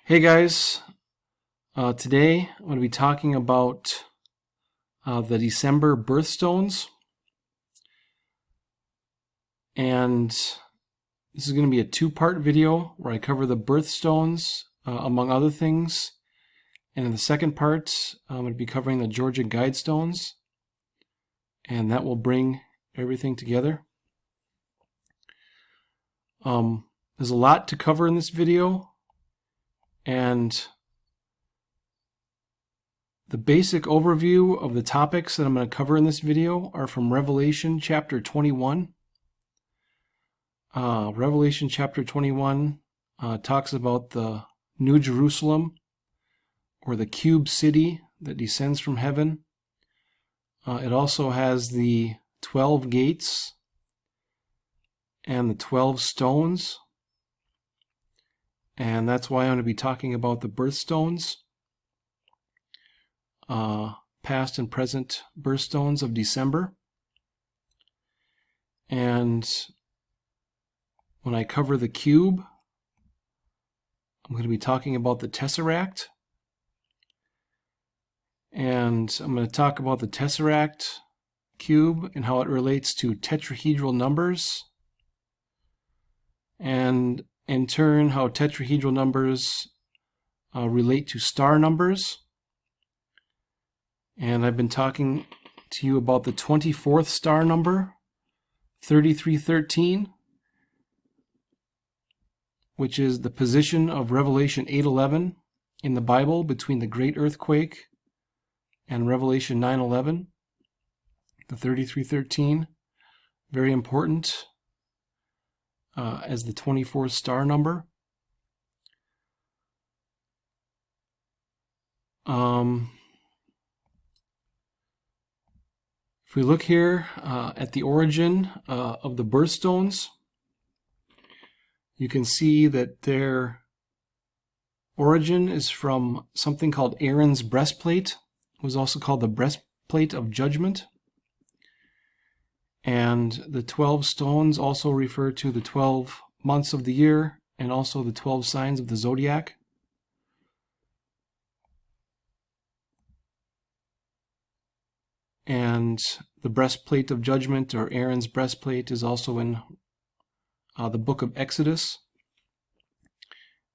Hey guys, today I'm going to be talking about the December birthstones, and this is going to be a two-part video where I cover the birthstones among other things, and in the second part I'm going to be covering the Georgia Guidestones, and that will bring everything together. There's a lot to cover in this video, and the basic overview of the topics that I'm going to cover in this video are from Revelation chapter 21. Revelation chapter 21 talks about the New Jerusalem, or the cube city that descends from heaven. It also has the 12 gates and the 12 stones. And that's why I'm going to be talking about the birthstones, past and present birthstones of December. And when I cover the cube, I'm going to be talking about the tesseract. And I'm going to talk about the tesseract cube and how it relates to tetrahedral numbers, and in turn how tetrahedral numbers relate to star numbers. And I've been talking to you about the 24th star number, 3313, which is the position of Revelation 8:11 in the Bible between the Great Earthquake and Revelation 9:11. The 3313, very important as the 24th star number. If we look here at the origin of the birthstones, you can see that their origin is from something called Aaron's breastplate. It was also called the breastplate of judgment. And the 12 stones also refer to the 12 months of the year and also the 12 signs of the zodiac. And the breastplate of judgment, or Aaron's breastplate, is also in the book of Exodus,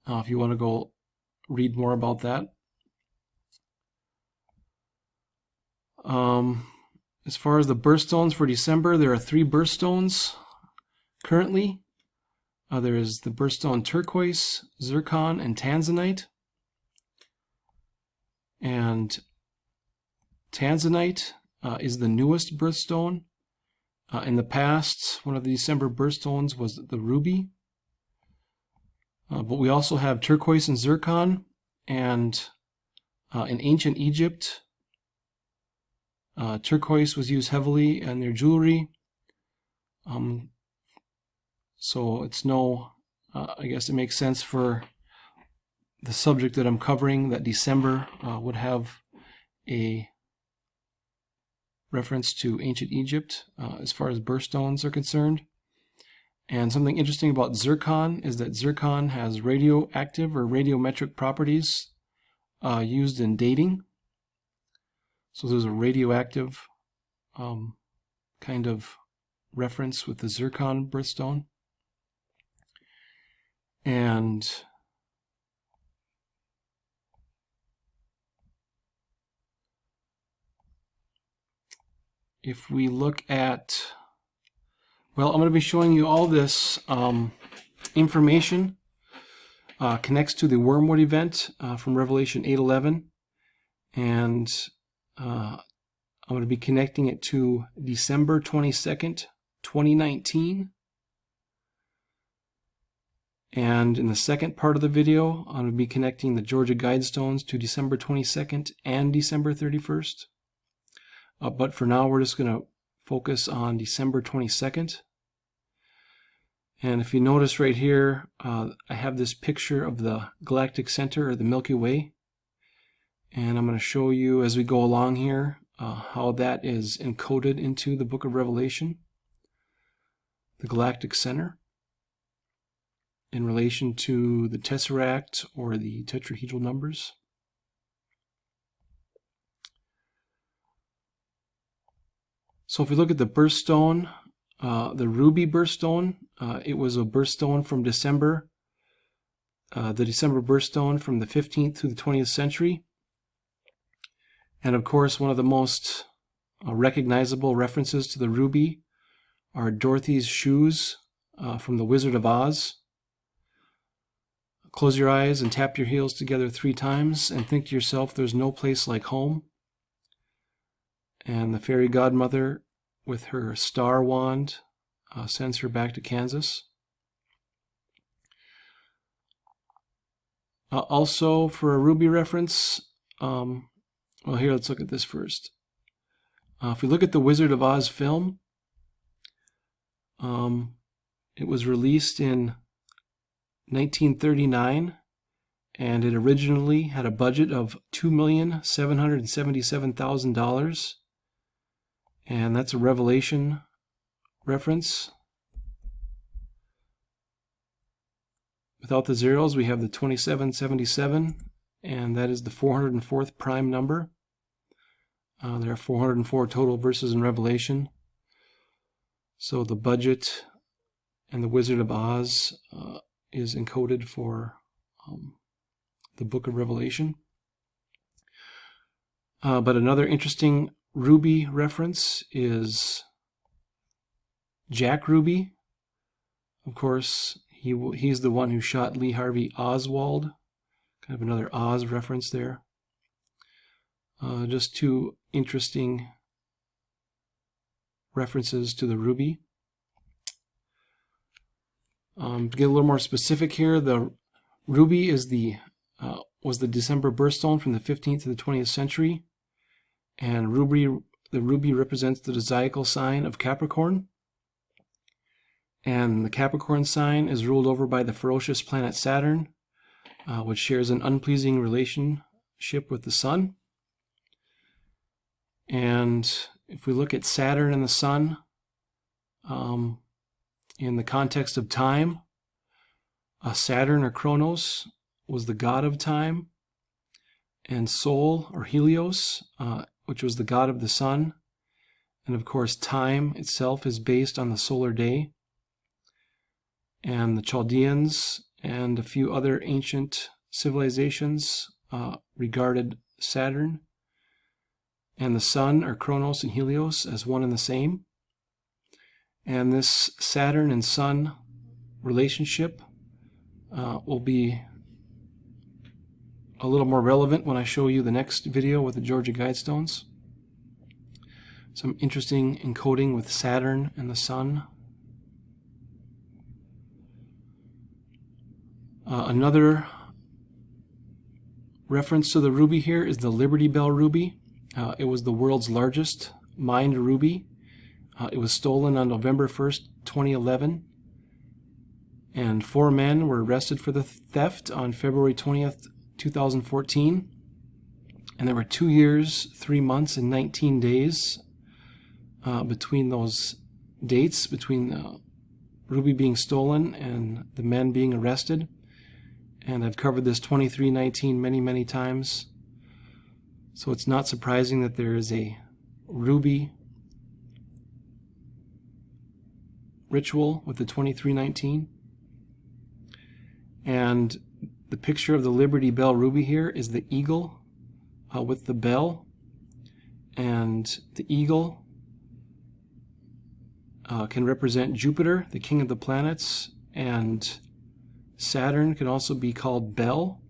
if you want to go read more about that. As far as the birthstones for December, there are 3 birthstones currently. There is the birthstone turquoise, zircon, and tanzanite. And tanzanite is the newest birthstone. In the past, one of the December birthstones was the ruby. But we also have turquoise and zircon, and in ancient Egypt, turquoise was used heavily in their jewelry. So it's I guess it makes sense for the subject that I'm covering that December would have a reference to ancient Egypt as far as birthstones are concerned. And something interesting about zircon is that zircon has radioactive or radiometric properties used in dating. So there's a radioactive kind of reference with the zircon birthstone. And if we look at, well, I'm going to be showing you all this information connects to the Wormwood event from Revelation 8:11, and I'm going to be connecting it to December 22nd, 2019. And in the second part of the video, I'm going to be connecting the Georgia Guidestones to December 22nd and December 31st. But for now, we're just going to focus on December 22nd. And if you notice right here, I have this picture of the Galactic Center, or the Milky Way. And I'm going to show you as we go along here how that is encoded into the book of Revelation, the Galactic Center. in relation to the tesseract or the tetrahedral numbers. So if we look at the birthstone, the Ruby Birthstone, it was a birthstone from December, the December birthstone from the 15th to the 20th century. And of course, one of the most recognizable references to the ruby are Dorothy's shoes from The Wizard of Oz. Close your eyes and tap your heels together 3 times and think to yourself, there's no place like home. And the fairy godmother with her star wand sends her back to Kansas. Also, for a ruby reference, well, here, let's look at this first. If we look at the Wizard of Oz film, it was released in 1939, and it originally had a budget of $2,777,000, and that's a Revelation reference. Without the zeros, we have the 2777, and that is the 404th prime number. There are 404 total verses in Revelation. So the budget and the Wizard of Oz is encoded for the book of Revelation. But another interesting Ruby reference is Jack Ruby. Of course, he's the one who shot Lee Harvey Oswald. Kind of another Oz reference there. Just 2 interesting references to the ruby. To get a little more specific here, the ruby is was the December birthstone from the 15th to the 20th century, and the ruby represents the zodiacal sign of Capricorn. And the Capricorn sign is ruled over by the ferocious planet Saturn, which shares an unpleasing relationship with the Sun. And if we look at Saturn and the Sun in the context of time, Saturn or Kronos was the god of time, and Sol or Helios, which was the god of the sun. And of course, time itself is based on the solar day. And the Chaldeans and a few other ancient civilizations regarded Saturn and the sun, or Kronos and Helios, as one and the same. And this Saturn and Sun relationship will be a little more relevant when I show you the next video with the Georgia Guidestones. Some interesting encoding with Saturn and the Sun. Another reference to the ruby here is the Liberty Bell ruby. It was the world's largest mined ruby. It was stolen on November 1st, 2011. And 4 men were arrested for the theft on February 20th, 2014. And there were 2 years, 3 months, and 19 days between those dates, between the ruby being stolen and the men being arrested. And I've covered this 2319 many, many times. So it's not surprising that there is a ruby ritual with the 2319. And the picture of the Liberty Bell ruby here is the eagle with the bell. And the eagle can represent Jupiter, the king of the planets, and Saturn can also be called Bel.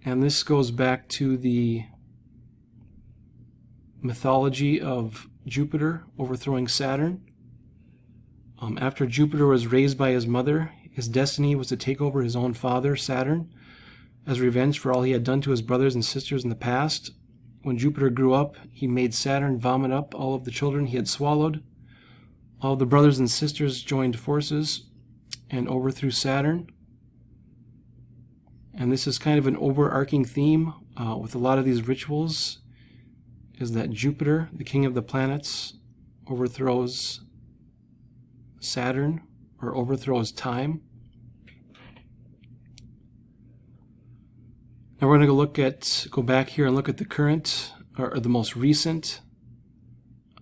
And this goes back to the mythology of Jupiter overthrowing Saturn. After Jupiter was raised by his mother, his destiny was to take over his own father, Saturn, as revenge for all he had done to his brothers and sisters in the past. When Jupiter grew up, he made Saturn vomit up all of the children he had swallowed. All of the brothers and sisters joined forces and overthrew Saturn. And this is kind of an overarching theme with a lot of these rituals, is that Jupiter, the king of the planets, overthrows Saturn, or overthrows time. Now we're going to go back here and look at the current, or the most recent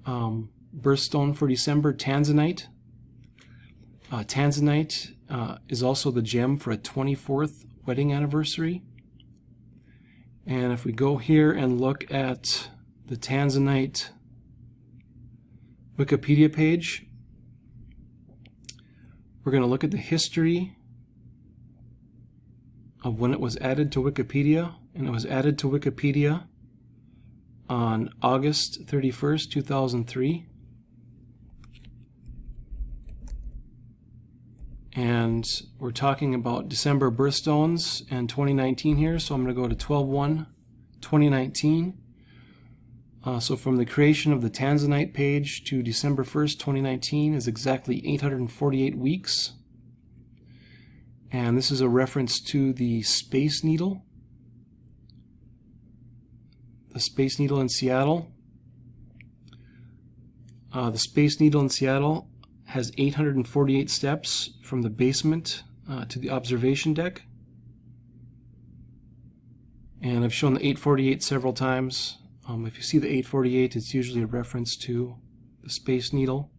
birthstone for December, Tanzanite. Tanzanite is also the gem for a 24th wedding anniversary. And if we go here and look at the Tanzanite Wikipedia page, we're going to look at the history of when it was added to Wikipedia. And it was added to Wikipedia on August 31st, 2003. And we're talking about December birthstones and 2019 here, so I'm going to go to 12/1/2019. So from the creation of the Tanzanite page to December 1st, 2019 is exactly 848 weeks. And this is a reference to the Space Needle. The Space Needle in Seattle. The Space Needle in Seattle has 848 steps from the basement to the observation deck. And I've shown the 848 several times. If you see the 848, it's usually a reference to the Space Needle.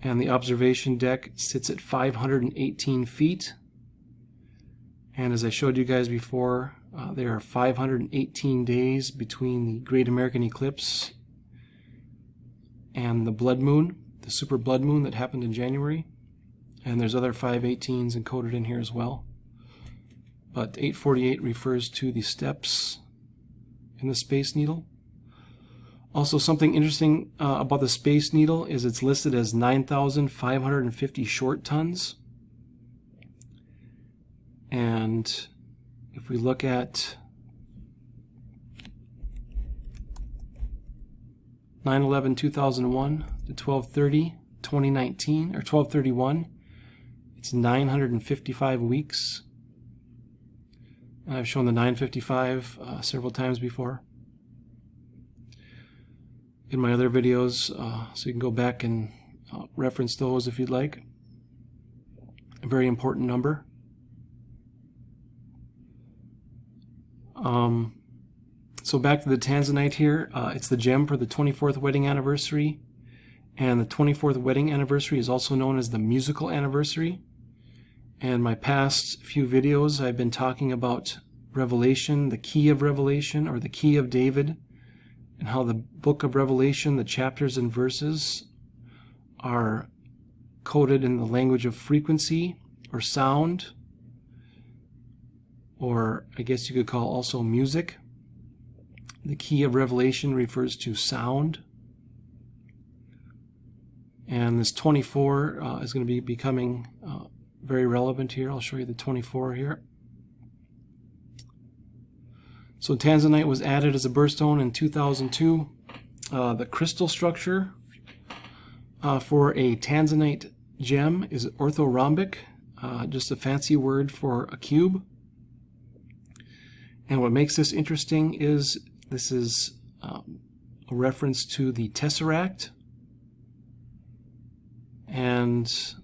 And the observation deck sits at 518 feet. And as I showed you guys before, there are 518 days between the Great American Eclipse and the blood moon, the super blood moon that happened in January. And there's other 518s encoded in here as well. But 848 refers to the steps in the Space Needle. Also, something interesting about the Space Needle is it's listed as 9,550 short tons. And if we look at 9/11/2001 to 12/30/2019, or 12/31, it's 955 weeks. And I've shown the 955 several times before in my other videos, so you can go back and reference those if you'd like. A very important number. So back to the Tanzanite here. It's the gem for the 24th wedding anniversary, and the 24th wedding anniversary is also known as the musical anniversary. And my past few videos I've been talking about Revelation, the key of Revelation, or the key of David, and how the book of Revelation, the chapters and verses, are coded in the language of frequency or sound, or I guess you could call also music. The key of Revelation refers to sound. And this 24 is going to be becoming very relevant here. I'll show you the 24 here. So Tanzanite was added as a birthstone in 2002. The crystal structure for a Tanzanite gem is orthorhombic, just a fancy word for a cube. And what makes this interesting is this is a reference to the Tesseract. And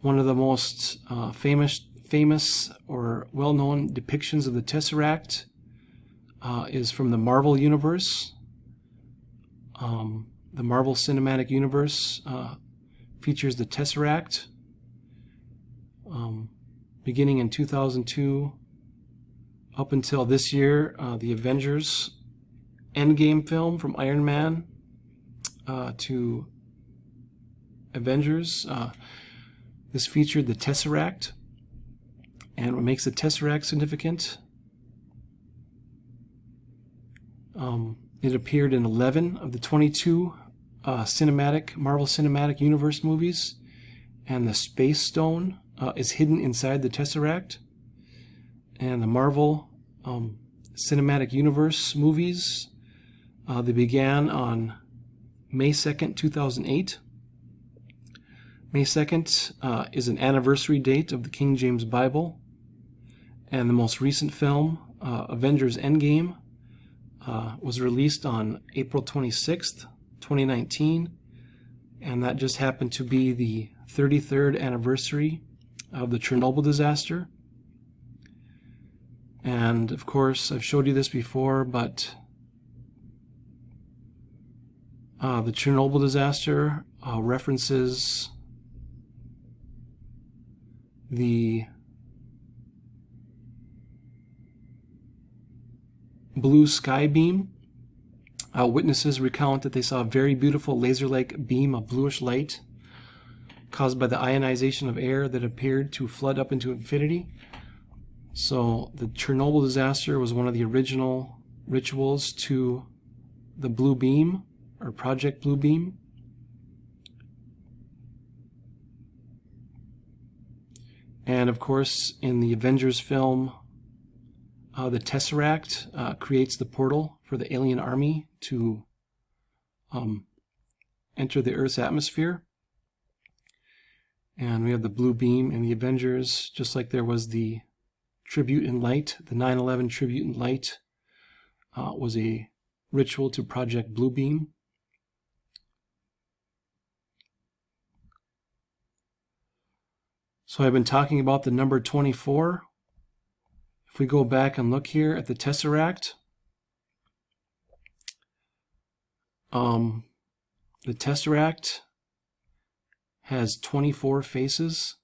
one of the most famous or well-known depictions of the Tesseract is from the Marvel Universe. The Marvel Cinematic Universe features the Tesseract. Beginning in 2002 up until this year, the Avengers Endgame film from Iron Man to Avengers. This featured the Tesseract. And what makes the Tesseract significant, it appeared in 11 of the 22 Marvel Cinematic Universe movies, and the Space Stone is hidden inside the Tesseract. And the Marvel Cinematic Universe movies, they began on May 2nd, 2008. May 2nd is an anniversary date of the King James Bible. And the most recent film, Avengers Endgame, was released on April 26th, 2019. and that just happened to be the 33rd anniversary of the Chernobyl disaster. And of course, I've showed you this before, but the Chernobyl disaster references the blue sky beam. Witnesses recount that they saw a very beautiful laser-like beam of bluish light caused by the ionization of air that appeared to flood up into infinity. So the Chernobyl disaster was one of the original rituals to the Blue Beam, or Project Blue Beam. And of course, in the Avengers film, the Tesseract creates the portal for the alien army to enter the Earth's atmosphere. And we have the Blue Beam in the Avengers, just like there was the Tribute in Light. The 9/11 Tribute in Light was a ritual to Project Blue Beam. So I've been talking about the number 24. If we go back and look here at the Tesseract, the Tesseract has 24 faces,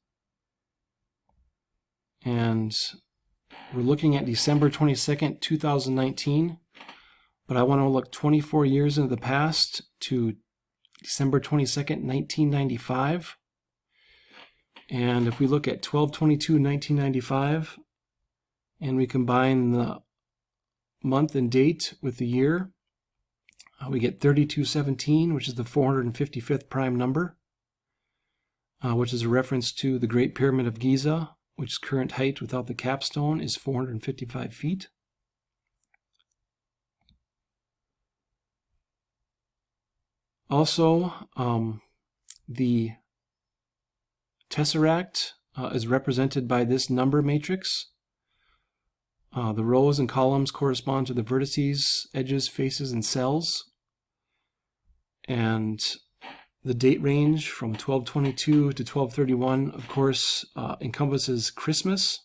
and we're looking at December 22nd, 2019, but I want to look 24 years into the past to December 22nd, 1995. And if we look at 12/22/1995 and we combine the month and date with the year, we get 3217, which is the 455th prime number, which is a reference to the Great Pyramid of Giza, which current height without the capstone is 455 feet. Also, the Tesseract is represented by this number matrix. The rows and columns correspond to the vertices, edges, faces, and cells. And the date range from 12/22 to 12/31, of course, encompasses Christmas.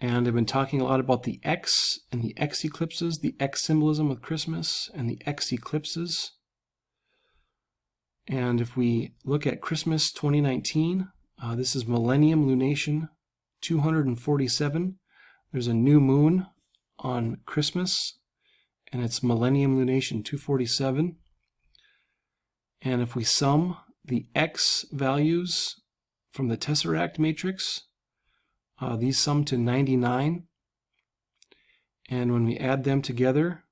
And I've been talking a lot about the X and the X eclipses, the X symbolism with Christmas and the X eclipses. And if we look at Christmas 2019, this is Millennium Lunation 247. There's a new moon on Christmas, and it's Millennium Lunation 247. And if we sum the X values from the Tesseract matrix, these sum to 99. And when we add them together,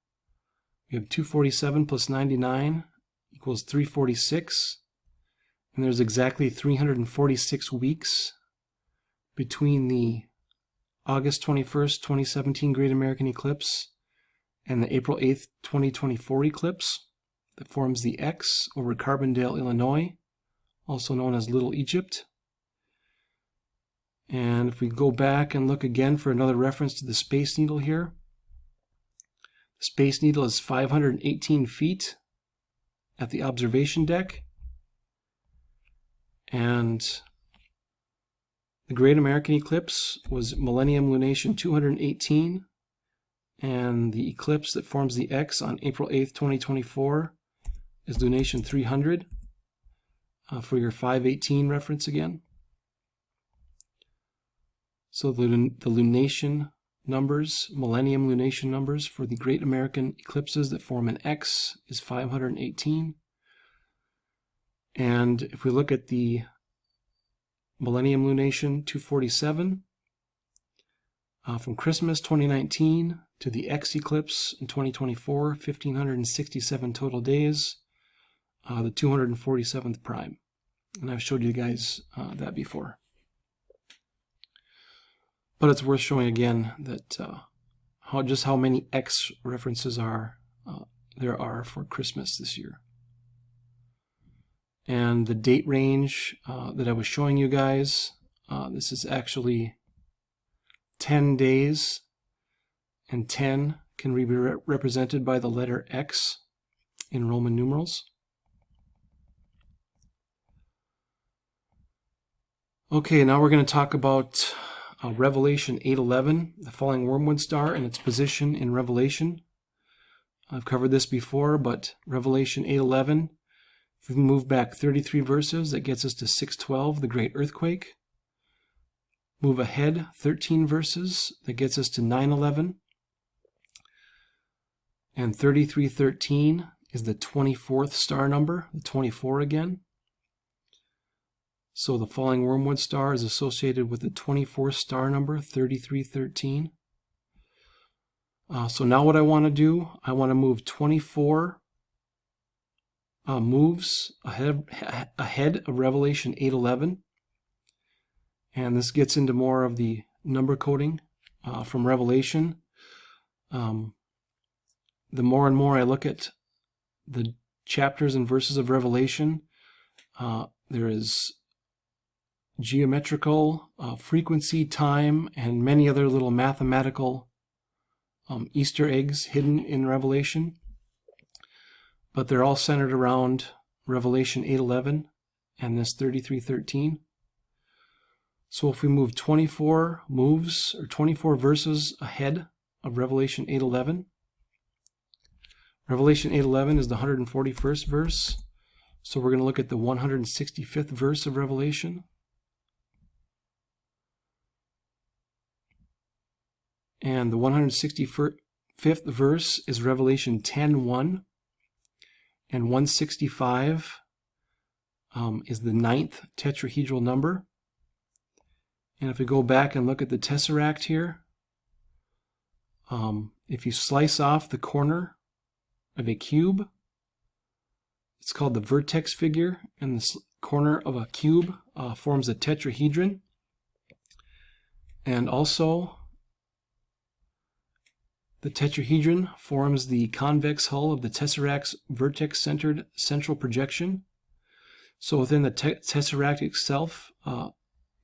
we have 247 plus 99 equals 346. And there's exactly 346 weeks between the August 21st, 2017 Great American Eclipse and the April 8th, 2024 eclipse that forms the X over Carbondale, Illinois, also known as Little Egypt. And if we go back and look again for another reference to the Space Needle here, the Space Needle is 518 feet at the observation deck. And the Great American Eclipse was Millennium Lunation 218, and the eclipse that forms the X on April 8th, 2024 is Lunation 300, for your 518 reference again. So the lunation numbers, Millennium Lunation numbers for the Great American Eclipses that form an X is 518. And if we look at the Millennium Lunation 247, from Christmas 2019 to the X eclipse in 2024, 1,567 total days, the 247th prime. And I've showed you guys that before. But it's worth showing again that just how many X references there are for Christmas this year. And the date range that I was showing you guys, this is actually 10 days, and 10 can be represented by the letter X in Roman numerals. Okay, now we're going to talk about Revelation 8:11, the falling Wormwood star and its position in Revelation. I've covered this before, but Revelation 8:11, if we move back 33 verses, that gets us to 6:12, the great earthquake. Move ahead 13 verses, that gets us to 9:11. And 33:13 is the 24th star number, the 24 again. So the falling Wormwood star is associated with the 24th star number, 3313. So now what I want to do, I want to move 24 moves ahead of Revelation 8:11. And this gets into more of the number coding from Revelation. The more and more I look at the chapters and verses of Revelation, there is geometrical, frequency, time, and many other little mathematical Easter eggs hidden in Revelation. But they're all centered around Revelation 8:11 and this 33:13. So if we move 24 moves or 24 verses ahead of Revelation 8:11, Revelation 8:11 is the 141st verse. So we're going to look at the 165th verse of Revelation. And the 165th verse is Revelation 10:1. And 165 is the 9th tetrahedral number. And if we go back and look at the tesseract here, if you slice off the corner of a cube, it's called the vertex figure, and the corner of a cube forms a tetrahedron. And also, the tetrahedron forms the convex hull of the tesseract's vertex-centered central projection. So within the tesseract itself,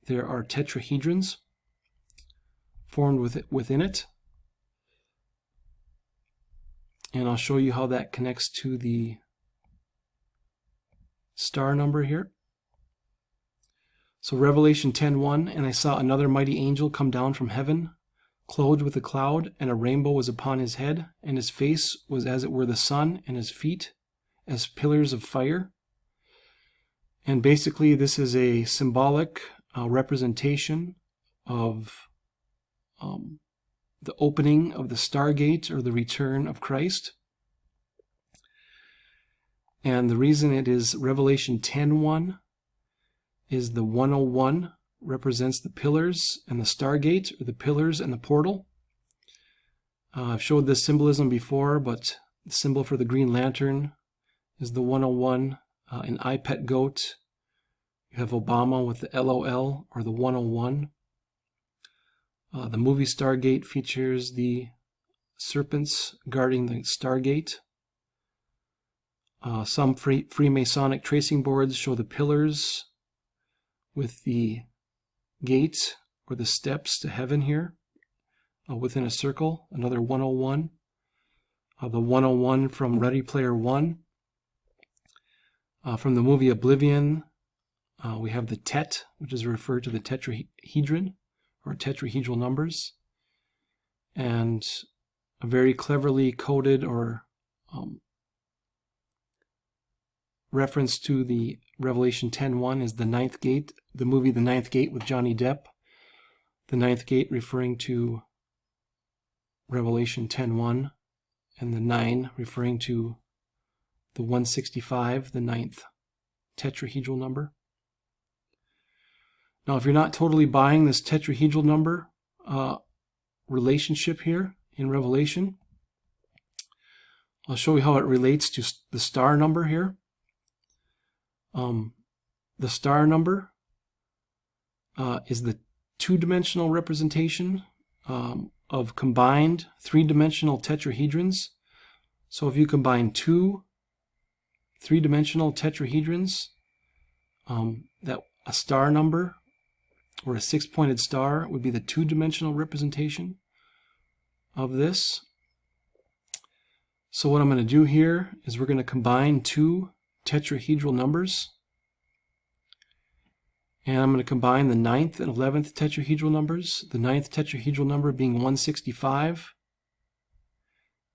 there are tetrahedrons formed within it. And I'll show you how that connects to the star number here. So Revelation 10:1, and I saw another mighty angel come down from heaven, clothed with a cloud, and a rainbow was upon his head, and his face was as it were the sun, and his feet as pillars of fire. And basically this is a symbolic representation of the opening of the Stargate, or the return of Christ. And the reason it is Revelation 10:1 is the 101 represents the pillars and the Stargate, or the pillars and the portal. I've showed this symbolism before, but the symbol for the Green Lantern is the 101 in I Pet Goat. You have Obama with the LOL, or the 101. The movie Stargate features the serpents guarding the Stargate. Some Freemasonic tracing boards show the pillars with the gate, or the steps to heaven here, within a circle, another 101. The 101 from Ready Player One. From the movie Oblivion, we have the Tet, which is referred to the tetrahedron, or tetrahedral numbers. And a very cleverly coded, or reference to the Revelation 10:1 is the Ninth Gate, the movie The Ninth Gate with Johnny Depp. The Ninth Gate referring to Revelation 10:1, and the 9 referring to the 165, the 9th tetrahedral number. Now, if you're not totally buying this tetrahedral number relationship here in Revelation, I'll show you how it relates to the star number here. The star number is the two-dimensional representation of combined three-dimensional tetrahedrons. So if you combine two three-dimensional tetrahedrons, that a star number, or a six-pointed star, would be the two-dimensional representation of this. So what I'm going to do here is we're going to combine two tetrahedral numbers. And I'm going to combine the 9th and 11th tetrahedral numbers, the 9th tetrahedral number being 165,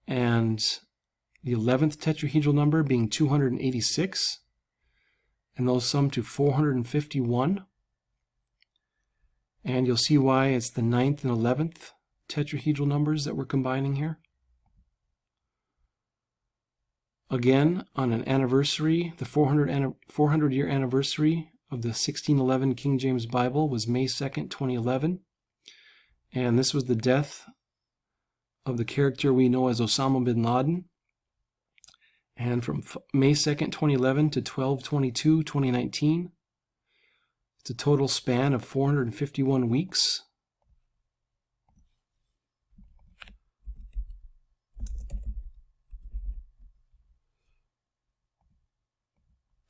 and the 11th tetrahedral number being 286, and those sum to 451. And you'll see why it's the 9th and 11th tetrahedral numbers that we're combining here. Again, on an anniversary, the 400-year anniversary of the 1611 King James Bible was May 2nd, 2011. And this was the death of the character we know as Osama bin Laden. And from May 2nd, 2011 to 12/22/2019, it's a total span of 451 weeks.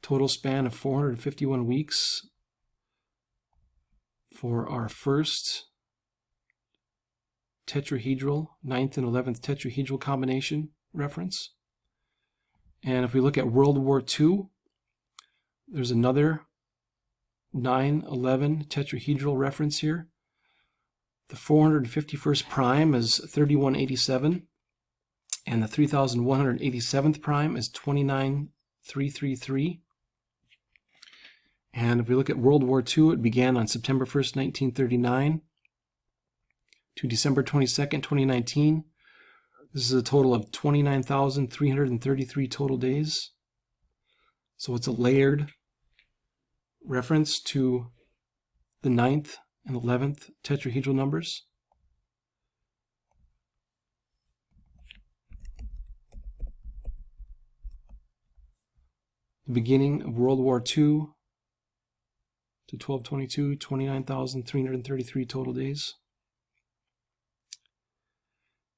Total span of 451 weeks for our first tetrahedral, 9th and 11th tetrahedral combination reference. And if we look at World War II, there's another 9/11 tetrahedral reference here. The 451st prime is 3187, and the 3187th prime is 29333. And if we look at World War II, it began on September 1st, 1939 to December 22nd, 2019. This is a total of 29,333 total days. So it's a layered reference to the 9th and 11th tetrahedral numbers. The beginning of World War II to 12/22, 29,333 total days.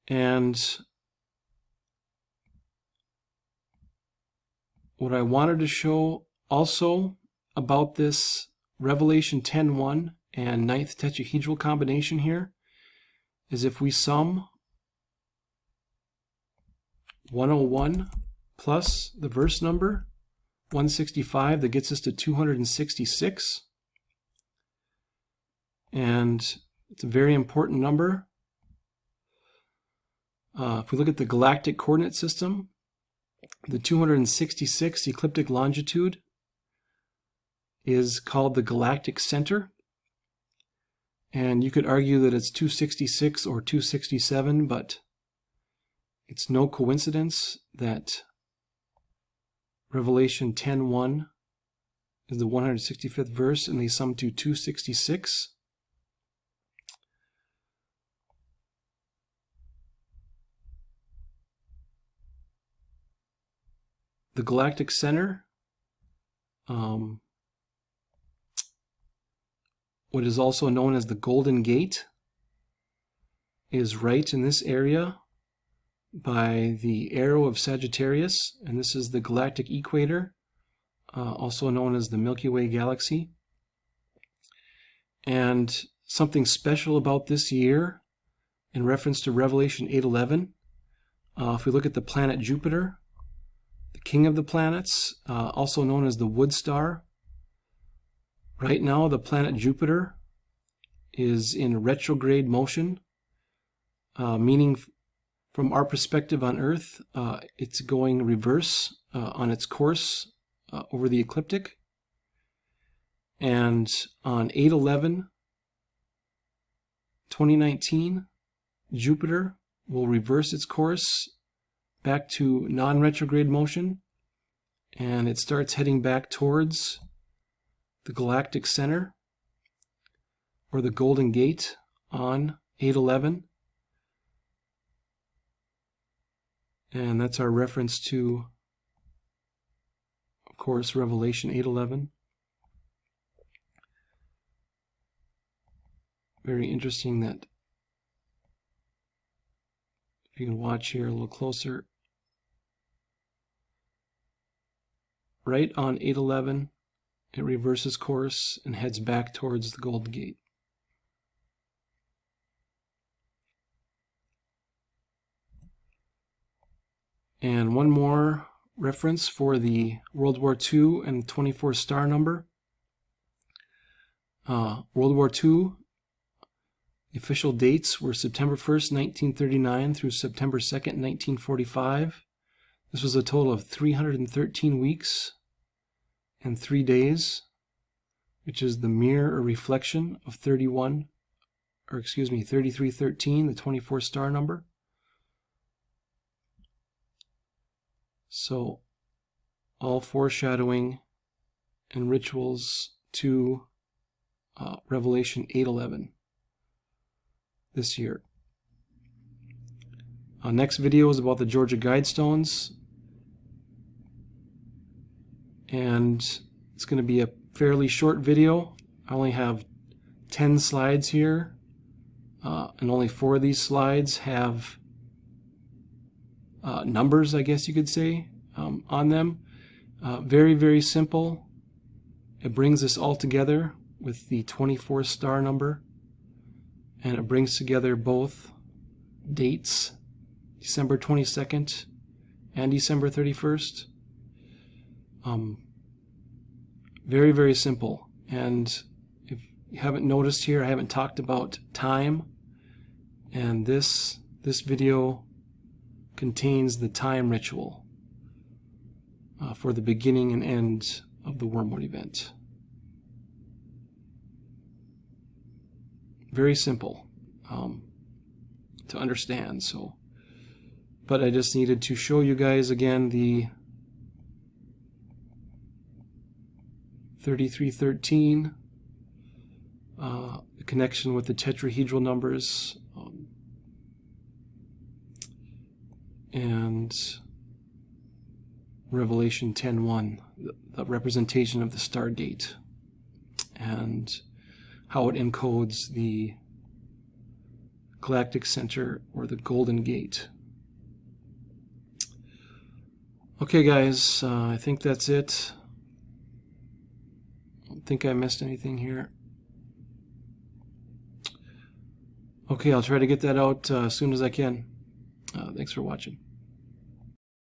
And what I wanted to show also about this Revelation 10:1 and 9th tetrahedral combination here is if we sum 101 plus the verse number 165, that gets us to 266. And it's a very important number. If we look at the galactic coordinate system, the 266 ecliptic longitude is called the Galactic Center. And you could argue that it's 266 or 267, but it's no coincidence that Revelation 10:1 is the 165th verse, and they sum to 266. The Galactic Center, what is also known as the Golden Gate, is right in this area by the arrow of Sagittarius, and this is the galactic equator, also known as the Milky Way galaxy. And something special about this year, in reference to Revelation 8:11, if we look at the planet Jupiter, the king of the planets, also known as the Wood Star, right now the planet Jupiter is in retrograde motion, meaning from our perspective on Earth, it's going reverse on its course over the ecliptic. And on 8/11/2019, Jupiter will reverse its course back to non-retrograde motion, and it starts heading back towards the Galactic Center, or the Golden Gate, on 8/11. And that's our reference to, of course, Revelation 8:11. Very interesting that, if you can watch here a little closer, right on 8/11, it reverses course and heads back towards the Golden Gate. And one more reference for the World War II and 24 star number. World War II, the official dates were September 1st, 1939 through September 2nd, 1945. This was a total of 313 weeks and 3 days, which is the mirror or reflection of 3313, the 24 star number. So all foreshadowing and rituals to Revelation 8:11 this year. Next video is about the Georgia Guidestones, and it's going to be a fairly short video. I only have 10 slides here, and only 4 of these slides have numbers, I guess you could say, on them. Very, very simple. It brings us all together with the 24 star number, and it brings together both dates, December 22nd and December 31st. Very, very simple. And if you haven't noticed here, I haven't talked about time, and this video contains the time ritual for the beginning and end of the Wormwood event. Very simple to understand. But I just needed to show you guys again the 3313, the connection with the tetrahedral numbers, and Revelation 10:1, the representation of the Stargate, and how it encodes the Galactic Center or the Golden Gate. Okay guys, I think that's it. I don't think I missed anything here. Okay, I'll try to get that out as soon as I can. Thanks for watching.